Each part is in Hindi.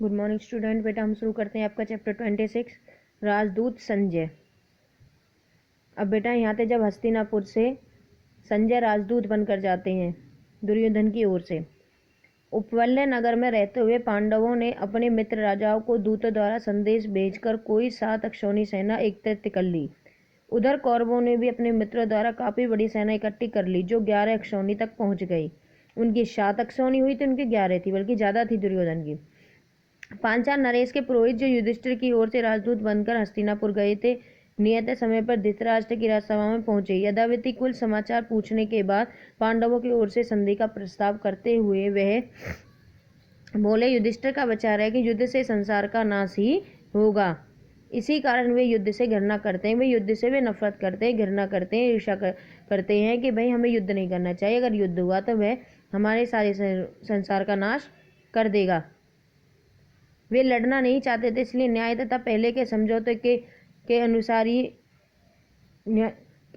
Good morning student. बेटा हम शुरू करते हैं आपका चैप्टर 26 राजदूत संजय। अब बेटा यहाँ पे जब हस्तिनापुर से संजय राजदूत बनकर जाते हैं दुर्योधन की ओर से, उपवल्य नगर में रहते हुए पांडवों ने अपने मित्र राजाओं को दूतों द्वारा संदेश भेजकर कोई 7 अक्षौणी सेना एकत्रित कर ली। उधर कौरवों ने भी अपने मित्रों द्वारा काफी बड़ी सेना इकट्ठी कर ली जो 11 अक्षौणी तक पहुंच गई। उनकी 7 अक्षौणी हुई थी, उनकी 11 थी, बल्कि ज्यादा थी दुर्योधन की। पांचाल नरेश के पुरोहित जो युधिष्ठिर की ओर से राजदूत बनकर हस्तिनापुर गए थे, नियत समय पर धृतराष्ट्र की राजसभा में पहुंचे। यदाविधि कुल समाचार पूछने के बाद पांडवों की ओर से संधि का प्रस्ताव करते हुए वह बोले, युधिष्ठिर का विचार है कि युद्ध से संसार का नाश ही होगा। इसी कारण वे युद्ध से घृणा करते हैं, युद्ध से वे नफरत करते हैं, घृणा करते हैं, ईर्ष्या करते हैं कि भाई हमें युद्ध नहीं करना चाहिए। अगर युद्ध हुआ तो वह हमारे सारे संसार का नाश कर देगा। वे लड़ना नहीं चाहते थे, इसलिए न्याय तथा पहले के समझौते के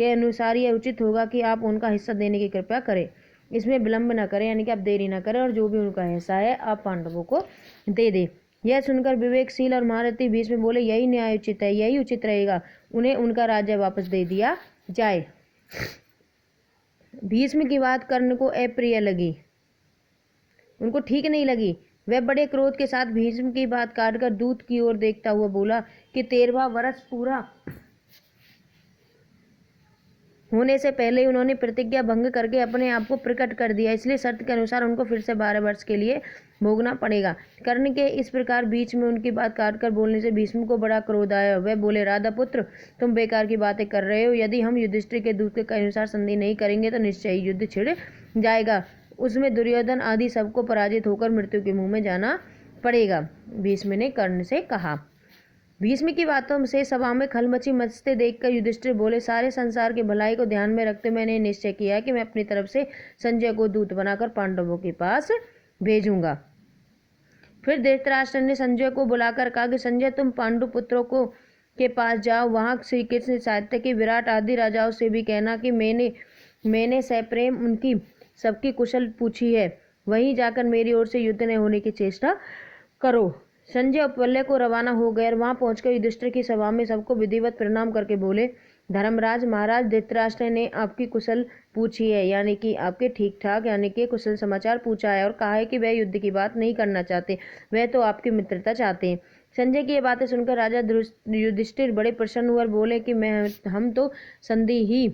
अनुसार ये उचित होगा कि आप उनका हिस्सा देने की कृपया करें, इसमें विलंब न करें, यानी कि आप देरी न करें, और जो भी उनका हिस्सा है आप पांडवों को दे दें। यह सुनकर विवेकशील और महारथी भीष्म बोले, यही न्याय उचित है, यही उचित रहेगा, उन्हें उनका राज्य वापस दे दिया जाए। भीष्म की बात कर्ण को अप्रिय लगी, उनको ठीक नहीं लगी। वह बड़े क्रोध के साथ भीष्म की बात काटकर दूत की ओर देखता हुआ बोला कि 13वां वर्ष पूरा होने से पहले ही उन्होंने प्रतिज्ञा भंग करके अपने आप को प्रकट कर दिया, इसलिए शर्त के अनुसार उनको फिर से 12 वर्ष के लिए भोगना पड़ेगा। कर्ण के इस प्रकार बीच में उनकी बात काटकर बोलने से भीष्म को बड़ा क्रोध आया। वह बोले, राधा पुत्र, तुम बेकार की बातें कर रहे हो। यदि हम युधिष्ठिर के दूत के अनुसार संधि नहीं करेंगे तो निश्चय युद्ध छिड़ जाएगा, उसमें दुर्योधन आदि सबको पराजित होकर मृत्यु के मुंह में जाना पड़ेगा। भीष्म ने कर्ण से कहा। भीष्म की बातों से सभा में खलमची मचते देखकर युधिष्ठिर बोले, सारे संसार की भलाई को ध्यान में रखते मैंने निश्चय किया कि मैं अपनी तरफ से संजय को दूत बनाकर पांडवों के पास भेजूंगा। फिर धृतराष्ट्र ने संजय को बुलाकर कहा कि संजय, तुम पांडु पुत्रों को के पास जाओ, वहां श्री कृष्ण, सात्यकी, विराट आदि राजाओं से भी कहना कि मैंने सप्रेम उनकी सबकी कुशल पूछी है। वहीं जाकर मेरी ओर से युद्ध न होने की चेष्टा करो। संजय उपवल्य को रवाना हो गए और वहां पहुंचकर युधिष्ठिर की सभा में सबको विधिवत प्रणाम करके बोले, धर्मराज महाराज धृतराष्ट्र ने आपकी कुशल पूछी है, यानी कि आपके ठीक ठाक यानी कि कुशल समाचार पूछा है, और कहा है कि वह युद्ध की बात नहीं करना चाहते, वह तो आपकी मित्रता चाहते हैं। संजय की ये बातें सुनकर राजा युधिष्ठिर बड़े प्रसन्न हुए और बोले कि हम तो संधि ही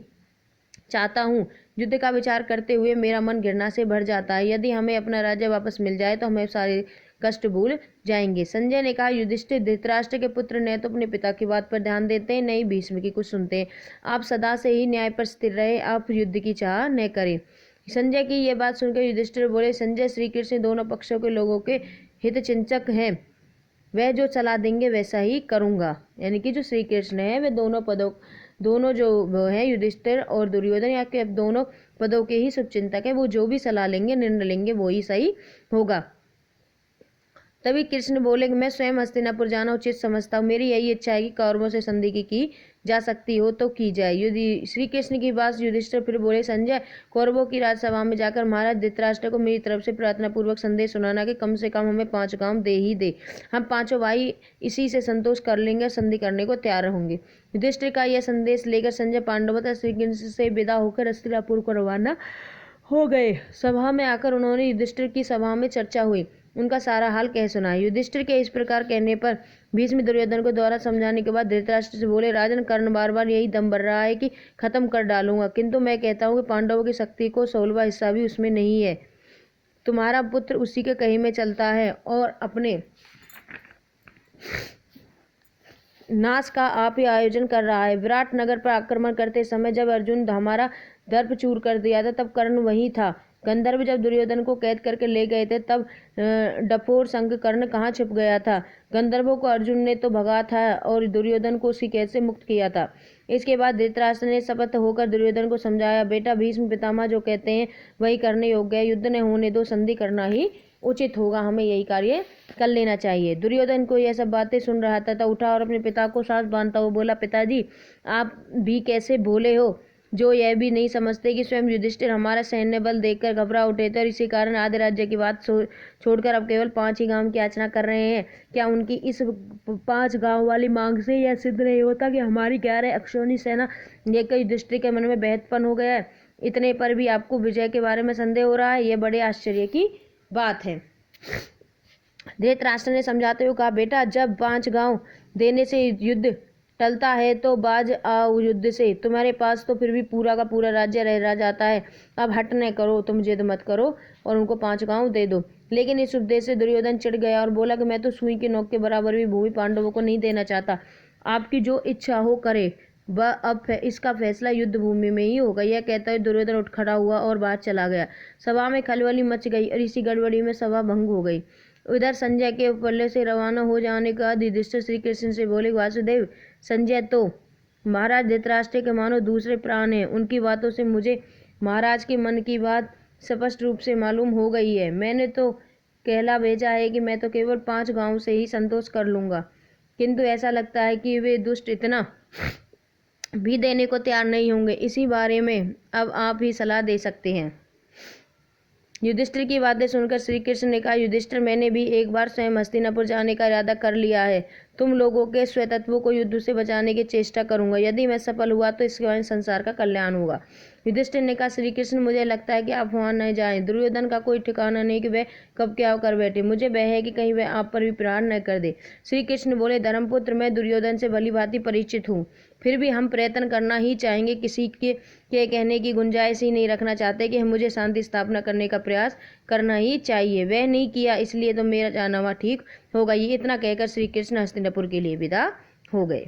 चाहता हूँ। युद्ध का विचार करते हुए मेरा मन घृणा से भर जाता है। यदि हमें अपना राज्य वापस मिल जाए तो हमें सारे कष्ट भूल जाएंगे। संजय ने कहा, युधिष्ठिर, धृतराष्ट्र के पुत्र ने तो अपने पिता की बात पर ध्यान देते हैं, नहीं भीष्म की कुछ सुनते हैं। आप सदा से ही न्याय पर स्थिर रहे, आप युद्ध की चाह न करें। संजय की यह बात सुनकर युधिष्ठिर बोले, संजय, श्री कृष्ण दोनों पक्षों के लोगों के हित चिंतक हैं, वह जो सलाह देंगे वैसा ही करूंगा। यानी कि जो श्री कृष्ण है वे दोनों जो है युधिष्ठिर और दुर्योधन, या के दोनों पदों के ही शुभचिंतक है, वो जो भी सलाह लेंगे, निर्णय लेंगे, वो ही सही होगा। तभी कृष्ण बोले कि मैं स्वयं हस्तिनापुर जाना उचित समझता हूँ। मेरी यही इच्छा है कि कौरवों से संधि की जा सकती हो तो की जाए। यदि श्री कृष्ण की बात युधिष्ठिर फिर बोले, संजय, कौरवों की राजसभा में जाकर महाराज धृतराष्ट्र को मेरी तरफ से प्रार्थना पूर्वक संदेश सुनाना कि कम से कम हमें 5 गांव दे ही दे। हम 5 भाई इसी से संतोष कर लेंगे, संधि करने को तैयार होंगे। युधिष्ठिर का यह संदेश लेकर संजय पांडवों तथा श्री कृष्ण से विदा होकर हस्तिनापुर को रवाना हो गए। सभा में आकर उन्होंने युधिष्ठिर की सभा में चर्चा हुई, उनका सारा हाल कह सुनाया। युधिष्ठिर के इस प्रकार कहने पर भीष्म दुर्योधन को द्वारा समझाने के बाद धृतराष्ट्र से बोले, राजन, कर्ण बार बार यही दम भर रहा है कि खत्म कर डालूंगा, किंतु मैं कहता हूँ कि पांडवों की शक्ति को 16वां हिस्सा भी उसमें नहीं है। तुम्हारा पुत्र उसी के कहीं में चलता है और अपने नाश का आप ही आयोजन कर रहा है। विराट नगर पर आक्रमण करते समय जब अर्जुन हमारा दर्प चूर कर दिया था तब कर्ण वही था। गंधर्व जब दुर्योधन को कैद करके ले गए थे तब डफोर संग कर्ण कहाँ छिप गया था। गंधर्वों को अर्जुन ने तो भगा था और दुर्योधन को उसकी कैद से मुक्त किया था। इसके बाद धृतराष्ट्र ने शपथ होकर दुर्योधन को समझाया, बेटा, भीष्म पितामह जो कहते हैं वही करने योग्य है, युद्ध न होने दो, संधि करना ही उचित होगा, हमें यही कार्य कर लेना चाहिए। दुर्योधन को यह सब बातें सुन रहा था, उठा और अपने पिता को साथ बांधता हुआ बोला, पिताजी, आप भी कैसे भोले हो, जो यह भी नहीं समझते कि स्वयं युधिष्ठिर हमारा सैन्य बल देखकर घबरा उठे थे और इसी कारण आधे राज्य की बात छोड़कर अब केवल 5 ही गांव की याचना कर रहे हैं। क्या उनकी इस 5 गांव वाली मांग से यह सिद्ध नहीं होता कि हमारी 11 अक्षौहिणी सेना देखकर युधिष्ठिर के मन में बेहदपन हो गया है? इतने पर भी आपको विजय के बारे में संदेह हो रहा है, यह बड़े आश्चर्य की बात है। धृतराष्ट्र ने समझाते हुए कहा, बेटा, जब 5 गांव देने से युद्ध टलता है तो बाज आओ युद्ध से। तुम्हारे पास तो फिर भी पूरा का पूरा राज्य रह जाता है। अब हट न करो, तुम जिद मत करो और उनको 5 गांव दे दो। लेकिन इस उपदेश से दुर्योधन चिढ़ गया और बोला कि मैं तो सुई की नोक के बराबर भी भूमि पांडवों को नहीं देना चाहता। आपकी जो इच्छा हो करे, वह अब इसका फैसला युद्ध भूमि में ही होगा। यह कहता हुए दुर्योधन उठ खड़ा हुआ और बाहर चला गया। सभा में खलबली मच गई और इसी गड़बड़ी में सभा भंग हो गई। उधर संजय के पल्ले से रवाना हो जाने का युधिष्ठिर श्री कृष्ण से बोले, वासुदेव, संजय तो महाराज धृतराष्ट्र के मानो दूसरे प्राण हैं। उनकी बातों से मुझे महाराज के मन की बात स्पष्ट रूप से मालूम हो गई है। मैंने तो कहला भेजा है कि मैं तो केवल 5 गांव से ही संतोष कर लूंगा, किंतु ऐसा लगता है कि वे दुष्ट इतना भी देने को तैयार नहीं होंगे। इसी बारे में अब आप ही सलाह दे सकते हैं। युधिष्ठिर की बातें सुनकर श्री कृष्ण ने कहा, युधिष्ठिर, मैंने भी एक बार स्वयं हस्तिनापुर जाने का इरादा कर लिया है। तुम लोगों के स्वतत्वों को युद्ध से बचाने की चेष्टा करूंगा। यदि मैं सफल हुआ तो इसके बाद संसार का कल्याण होगा। युधिष्ठिर ने कहा, श्री कृष्ण, मुझे लगता है कि आप वहां न जाएं। दुर्योधन का कोई ठिकाना नहीं कि वह कब क्या कर बैठे। मुझे भय है कि कहीं वह आप पर भी प्रहार न कर दे। श्री कृष्ण बोले, धर्मपुत्र, मैं दुर्योधन से भली भांति परिचित हूँ, फिर भी हम प्रयत्न करना ही चाहेंगे। किसी के कहने की गुंजाइश ही नहीं रखना चाहते कि मुझे शांति स्थापना करने का प्रयास करना ही चाहिए। वह नहीं किया, इसलिए तो मेरा जाना वहाँ ठीक होगा। ये इतना कहकर श्री कृष्ण हस्तिनापुर के लिए विदा हो गए।